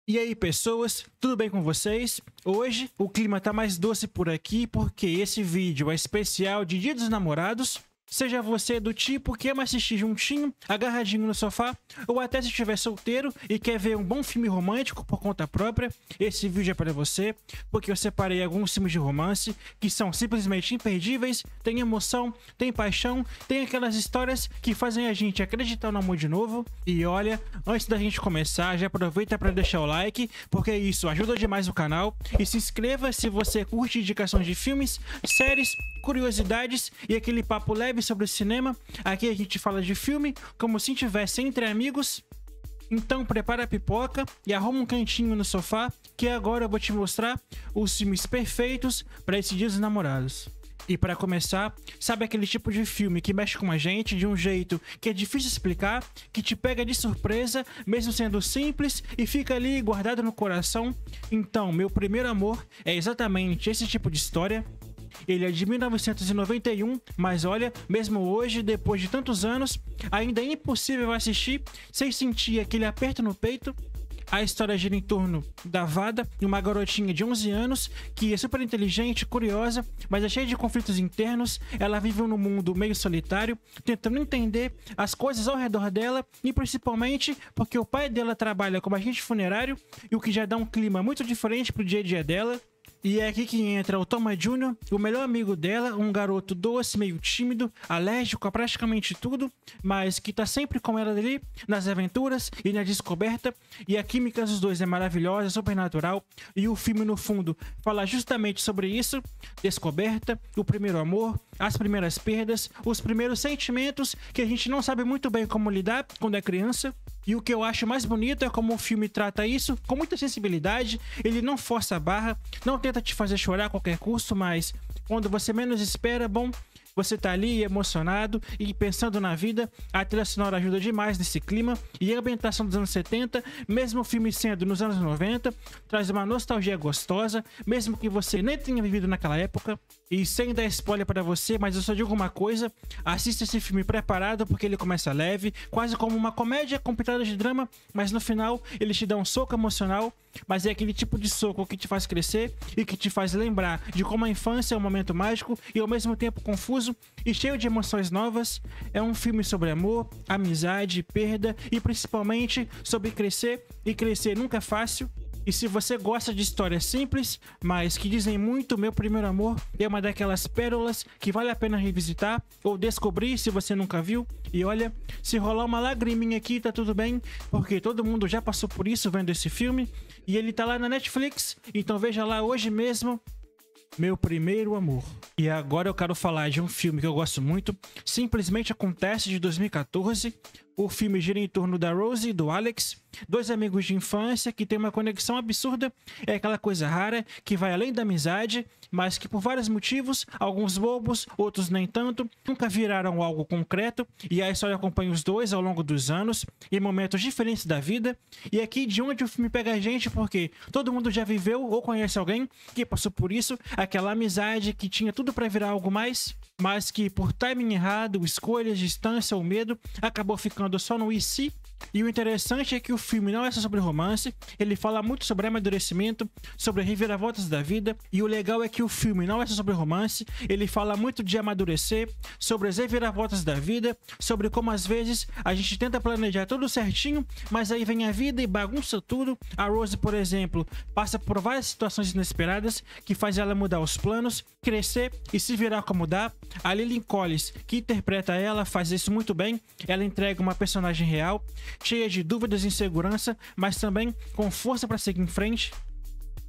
E aí, pessoas, tudo bem com vocês? Hoje o clima tá mais doce por aqui porque esse vídeo é especial de Dia dos Namorados. Seja você do tipo que ama assistir juntinho, agarradinho no sofá, ou até se estiver solteiro e quer ver um bom filme romântico por conta própria, esse vídeo é para você, porque eu separei alguns filmes de romance que são simplesmente imperdíveis, tem emoção, tem paixão, tem aquelas histórias que fazem a gente acreditar no amor de novo. E olha, antes da gente começar, já aproveita para deixar o like, porque isso ajuda demais o canal, e se inscreva se você curte indicações de filmes, séries, curiosidades e aquele papo leve sobre o cinema. Aqui a gente fala de filme como se estivesse entre amigos. Então prepara a pipoca e arruma um cantinho no sofá, que agora eu vou te mostrar os filmes perfeitos para esse Dia dos Namorados. E para começar, sabe aquele tipo de filme que mexe com a gente de um jeito que é difícil explicar, que te pega de surpresa, mesmo sendo simples, e fica ali guardado no coração? Então, Meu Primeiro Amor é exatamente esse tipo de história. Ele é de 1991, mas olha, mesmo hoje, depois de tantos anos, ainda é impossível assistir sem sentir aquele aperto no peito. A história gira em torno da Vada, uma garotinha de 11 anos que é super inteligente, curiosa, mas é cheia de conflitos internos. Ela vive num mundo meio solitário, tentando entender as coisas ao redor dela, e principalmente porque o pai dela trabalha como agente funerário, e o que já dá um clima muito diferente pro dia a dia dela. E é aqui que entra o Thomas Jr., o melhor amigo dela, um garoto doce, meio tímido, alérgico a praticamente tudo, mas que tá sempre com ela ali, nas aventuras e na descoberta. E a química dos dois é maravilhosa, supernatural, e o filme, no fundo, fala justamente sobre isso: descoberta, o primeiro amor, as primeiras perdas, os primeiros sentimentos que a gente não sabe muito bem como lidar quando é criança. E o que eu acho mais bonito é como o filme trata isso com muita sensibilidade. Ele não força a barra, não tenta te fazer chorar a qualquer custo, mas quando você menos espera, bom, você tá ali emocionado e pensando na vida. A trilha sonora ajuda demais nesse clima, e a ambientação dos anos 70, mesmo o filme sendo nos anos 90, traz uma nostalgia gostosa, mesmo que você nem tenha vivido naquela época. E sem dar spoiler pra você, mas eu só digo uma coisa: assista esse filme preparado, porque ele começa leve, quase como uma comédia com pitadas de drama, mas no final ele te dá um soco emocional. Mas é aquele tipo de soco que te faz crescer e que te faz lembrar de como a infância é um momento mágico e ao mesmo tempo confuso e cheio de emoções novas. É um filme sobre amor, amizade, perda e principalmente sobre crescer, e crescer nunca é fácil. E se você gosta de histórias simples, mas que dizem muito, Meu Primeiro Amor é uma daquelas pérolas que vale a pena revisitar ou descobrir se você nunca viu. E olha, se rolar uma lagriminha aqui, tá tudo bem, porque todo mundo já passou por isso vendo esse filme, e ele tá lá na Netflix, então veja lá hoje mesmo, Meu Primeiro Amor. E agora eu quero falar de um filme que eu gosto muito, Simplesmente Acontece, de 2014. O filme gira em torno da Rose e do Alex, dois amigos de infância que têm uma conexão absurda. É aquela coisa rara que vai além da amizade, mas que por vários motivos, alguns bobos, outros nem tanto, nunca viraram algo concreto. E a história acompanha os dois ao longo dos anos, em momentos diferentes da vida. E aqui de onde o filme pega a gente, porque todo mundo já viveu ou conhece alguém que passou por isso, aquela amizade que tinha tudo pra virar algo mais, mas que por timing errado, escolhas, distância ou medo, acabou ficando só no e se. E o interessante é que o filme não é só sobre romance, ele fala muito sobre amadurecimento, sobre reviravoltas da vida. E o legal é que o filme não é só sobre romance, ele fala muito de amadurecer, sobre as reviravoltas da vida, sobre como às vezes a gente tenta planejar tudo certinho, mas aí vem a vida e bagunça tudo. A Rose, por exemplo, passa por várias situações inesperadas que faz ela mudar os planos, crescer e se virar como dá. A Lily Collins, que interpreta ela, faz isso muito bem. Ela entrega uma personagem real, cheia de dúvidas e insegurança, mas também com força para seguir em frente.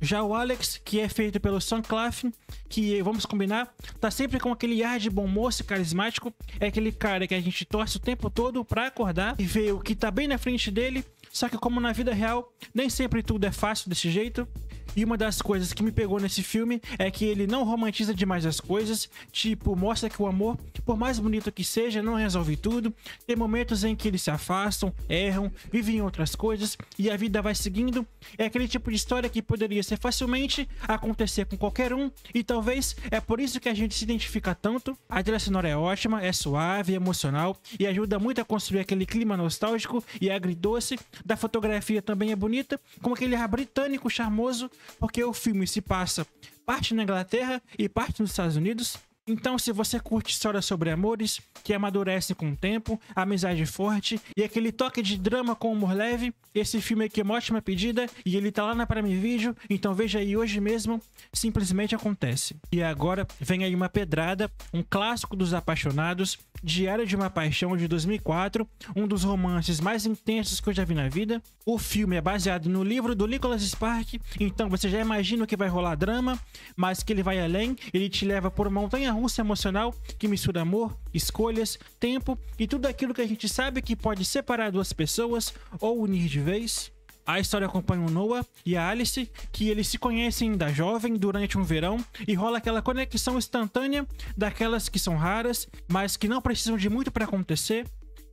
Já o Alex, que é feito pelo Sam Claflin, que, vamos combinar, tá sempre com aquele ar de bom moço e carismático. É aquele cara que a gente torce o tempo todo pra acordar e ver o que tá bem na frente dele. Só que como na vida real, nem sempre tudo é fácil desse jeito. E uma das coisas que me pegou nesse filme é que ele não romantiza demais as coisas, tipo, mostra que o amor, por mais bonito que seja, não resolve tudo. Tem momentos em que eles se afastam, erram, vivem outras coisas e a vida vai seguindo. É aquele tipo de história que poderia ser facilmente acontecer com qualquer um e talvez é por isso que a gente se identifica tanto. A trilha sonora é ótima, é suave, emocional e ajuda muito a construir aquele clima nostálgico e agridoce. Da fotografia também é bonita, com aquele ar britânico charmoso, porque o filme se passa parte na Inglaterra e parte nos Estados Unidos. Então, se você curte histórias sobre amores que amadurecem com o tempo, amizade forte e aquele toque de drama com humor leve, esse filme aqui é uma ótima pedida e ele tá lá na Prime Video, então veja aí hoje mesmo, simplesmente acontece. E agora vem aí uma pedrada, um clássico dos apaixonados, Diário de uma Paixão de 2004, um dos romances mais intensos que eu já vi na vida. O filme é baseado no livro do Nicholas Sparks, então você já imagina que vai rolar drama, mas que ele vai além, ele te leva por uma montanha-russa emocional que mistura amor, escolhas, tempo e tudo aquilo que a gente sabe que pode separar duas pessoas ou unir de vez. A história acompanha o Noah e a Alice, que eles se conhecem ainda jovem durante um verão e rola aquela conexão instantânea daquelas que são raras, mas que não precisam de muito para acontecer.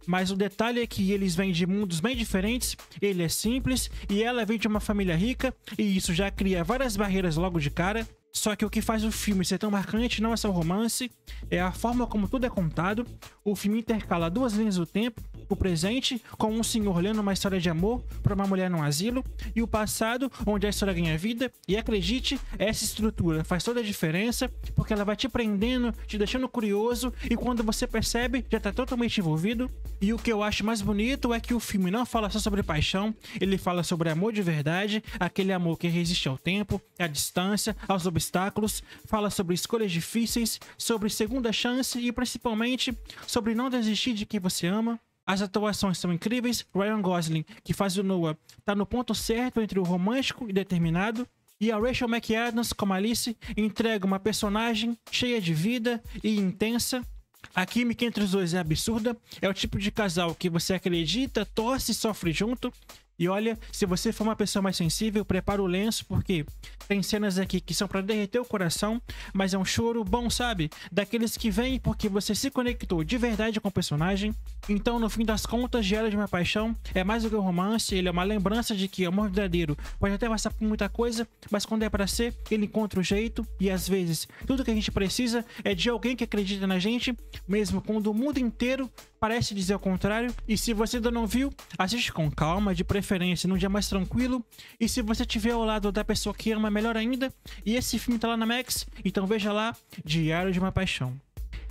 Mas o detalhe é que eles vêm de mundos bem diferentes, ele é simples e ela vem de uma família rica e isso já cria várias barreiras logo de cara. Só que o que faz o filme ser tão marcante não é só o romance, é a forma como tudo é contado. O filme intercala duas linhas do tempo, o presente, com um senhor lendo uma história de amor para uma mulher num asilo, e o passado, onde a história ganha vida. E acredite, essa estrutura faz toda a diferença, porque ela vai te prendendo, te deixando curioso, e quando você percebe, já tá totalmente envolvido. E o que eu acho mais bonito é que o filme não fala só sobre paixão, ele fala sobre amor de verdade, aquele amor que resiste ao tempo, à distância, aos obstáculos, fala sobre escolhas difíceis, sobre segunda chance e principalmente sobre não desistir de quem você ama. As atuações são incríveis, Ryan Gosling, que faz o Noah, tá no ponto certo entre o romântico e determinado, e a Rachel McAdams, como Alice, entrega uma personagem cheia de vida e intensa. A química entre os dois é absurda, é o tipo de casal que você acredita, torce e sofre junto. E olha, se você for uma pessoa mais sensível, prepara o lenço, porque tem cenas aqui que são pra derreter o coração, mas é um choro bom, sabe? Daqueles que vêm porque você se conectou de verdade com o personagem. Então, no fim das contas, Diário de uma Paixão é mais do que um romance, ele é uma lembrança de que o amor verdadeiro pode até passar por muita coisa, mas quando é pra ser, ele encontra o jeito, e às vezes, tudo que a gente precisa é de alguém que acredita na gente, mesmo quando o mundo inteiro parece dizer o contrário. E se você ainda não viu, assiste com calma, de preferência num dia mais tranquilo. E se você estiver ao lado da pessoa que ama, melhor ainda. E esse filme tá lá na Max, então veja lá, Diário de uma Paixão.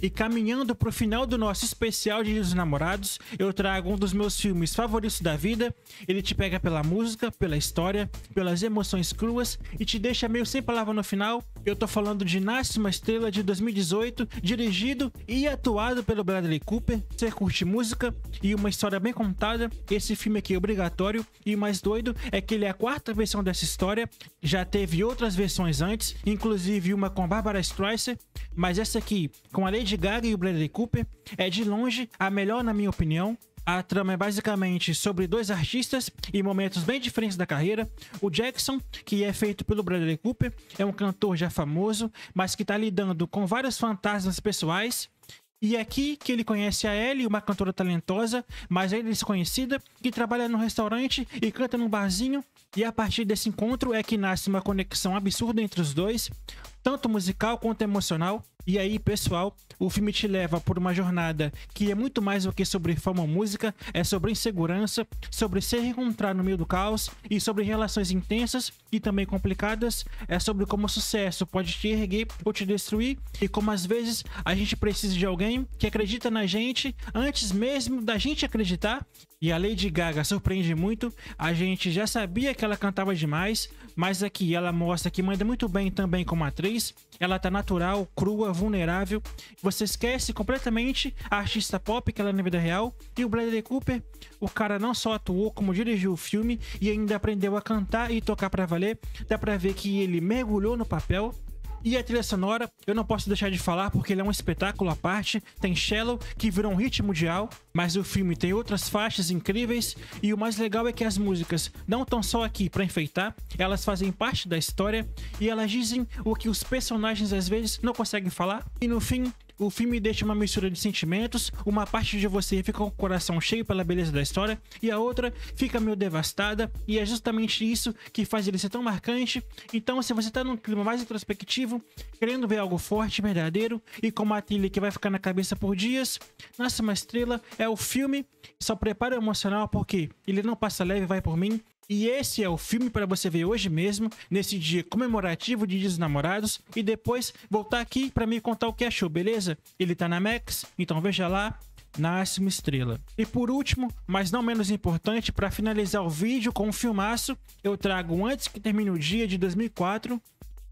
E caminhando pro final do nosso especial de Dia dos Namorados, eu trago um dos meus filmes favoritos da vida. Ele te pega pela música, pela história, pelas emoções cruas e te deixa meio sem palavra no final. Eu tô falando de Nasce uma Estrela, de 2018, dirigido e atuado pelo Bradley Cooper. Você curte música e uma história bem contada, esse filme aqui é obrigatório. E o mais doido é que ele é a quarta versão dessa história. Já teve outras versões antes, inclusive uma com Barbra Streisand, mas essa aqui, com a Lady Gaga e o Bradley Cooper, é de longe a melhor na minha opinião. A trama é basicamente sobre dois artistas em momentos bem diferentes da carreira. O Jackson, que é feito pelo Bradley Cooper, é um cantor já famoso, mas que está lidando com vários fantasmas pessoais. E é aqui que ele conhece a Ellie, uma cantora talentosa, mas ainda desconhecida, que trabalha num restaurante e canta num barzinho. E a partir desse encontro é que nasce uma conexão absurda entre os dois, tanto musical quanto emocional. E aí, pessoal, o filme te leva por uma jornada que é muito mais do que sobre fama ou música, é sobre insegurança, sobre se reencontrar no meio do caos e sobre relações intensas e também complicadas. É sobre como o sucesso pode te erguer ou te destruir e como às vezes a gente precisa de alguém que acredita na gente antes mesmo da gente acreditar. E a Lady Gaga surpreende muito, a gente já sabia que ela cantava demais, mas aqui ela mostra que manda muito bem também como atriz. Ela tá natural, crua, vulnerável. Você esquece completamente a artista pop que ela é na vida real. E o Bradley Cooper, o cara não só atuou como dirigiu o filme e ainda aprendeu a cantar e tocar pra valer. Dá pra ver que ele mergulhou no papel. E a trilha sonora, eu não posso deixar de falar porque ele é um espetáculo à parte. Tem Shallow, que virou um hit mundial, mas o filme tem outras faixas incríveis. E o mais legal é que as músicas não estão só aqui para enfeitar, elas fazem parte da história e elas dizem o que os personagens às vezes não conseguem falar. E no fim, o filme deixa uma mistura de sentimentos, uma parte de você fica com o coração cheio pela beleza da história e a outra fica meio devastada, e é justamente isso que faz ele ser tão marcante. Então, se você tá num clima mais introspectivo, querendo ver algo forte, verdadeiro e com uma trilha que vai ficar na cabeça por dias, Nasce uma Estrela é o filme. Só prepara o emocional porque ele não passa leve, vai por mim. E esse é o filme para você ver hoje mesmo, nesse dia comemorativo de Dia dos Namorados, e depois voltar aqui para me contar o que achou, beleza? Ele tá na Max, então veja lá, Nasce uma Estrela. E por último, mas não menos importante, para finalizar o vídeo com um filmaço, eu trago Antes que Termine o Dia, de 2004.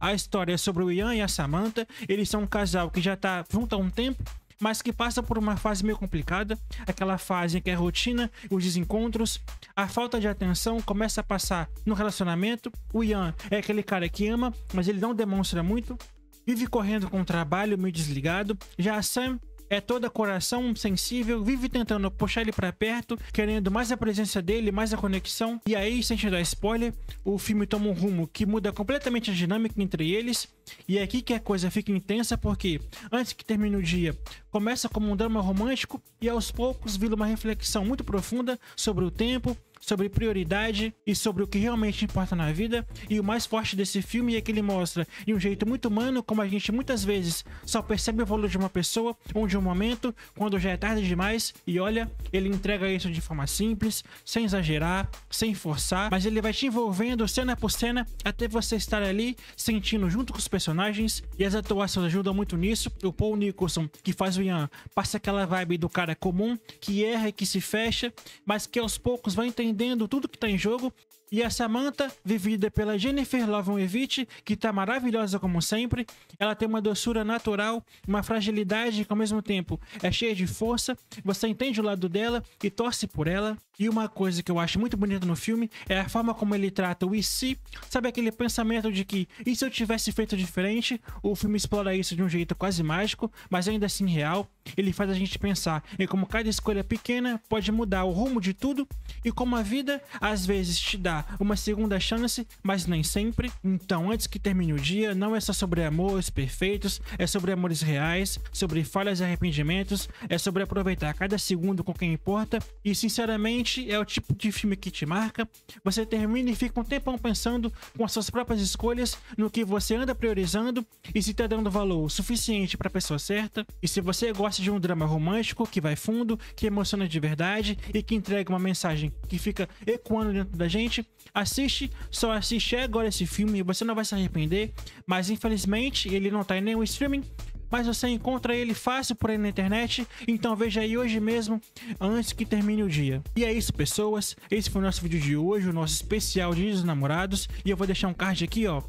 A história é sobre o Ian e a Samantha. Eles são um casal que já tá junto há um tempo, mas que passa por uma fase meio complicada, aquela fase em que a rotina, os desencontros, a falta de atenção começa a passar no relacionamento. O Ian é aquele cara que ama, mas ele não demonstra muito, vive correndo com o trabalho meio desligado. Já a Sam é toda coração sensível, vive tentando puxar ele pra perto, querendo mais a presença dele, mais a conexão. E aí, sem te dar spoiler, o filme toma um rumo que muda completamente a dinâmica entre eles. E é aqui que a coisa fica intensa, porque Antes que Termine o Dia começa como um drama romântico e aos poucos vira uma reflexão muito profunda sobre o tempo, sobre prioridade e sobre o que realmente importa na vida. E o mais forte desse filme é que ele mostra de um jeito muito humano como a gente muitas vezes só percebe o valor de uma pessoa ou de um momento quando já é tarde demais. E olha, ele entrega isso de forma simples, sem exagerar, sem forçar, mas ele vai te envolvendo cena por cena até você estar ali sentindo junto com os personagens. E as atuações ajudam muito nisso. O Paul Nicholson, que faz o Ian, passa aquela vibe do cara comum, que erra e que se fecha, mas que aos poucos vai entendendo tudo que tá em jogo. E a Samantha, vivida pela Jennifer Love-Hewitt, que tá maravilhosa como sempre. Ela tem uma doçura natural, uma fragilidade que ao mesmo tempo é cheia de força. Você entende o lado dela e torce por ela. E uma coisa que eu acho muito bonita no filme é a forma como ele trata o e se. Sabe aquele pensamento de que, e se eu tivesse feito diferente? O filme explora isso de um jeito quase mágico, mas ainda assim real. Ele faz a gente pensar em como cada escolha pequena pode mudar o rumo de tudo e como a vida às vezes te dá uma segunda chance, mas nem sempre. Então, Antes que Termine o Dia não é só sobre amores perfeitos, é sobre amores reais, sobre falhas e arrependimentos, é sobre aproveitar cada segundo com quem importa. E sinceramente é o tipo de filme que te marca. Você termina e fica um tempão pensando com as suas próprias escolhas, no que você anda priorizando e se tá dando valor suficiente pra pessoa certa. E se você gosta de um drama romântico que vai fundo, que emociona de verdade e que entrega uma mensagem que fica ecoando dentro da gente, assiste, só assiste agora esse filme e você não vai se arrepender. Mas infelizmente ele não tá em nenhum streaming, mas você encontra ele fácil por aí na internet, então veja aí hoje mesmo, Antes que Termine o Dia. E é isso, pessoas, esse foi o nosso vídeo de hoje, o nosso especial de Dia dos Namorados, e eu vou deixar um card aqui, ó,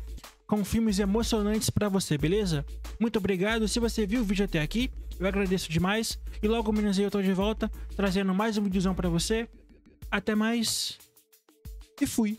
com filmes emocionantes pra você, beleza? Muito obrigado, se você viu o vídeo até aqui, eu agradeço demais, e logo menos eu tô de volta, trazendo mais um videozão pra você. Até mais, e fui!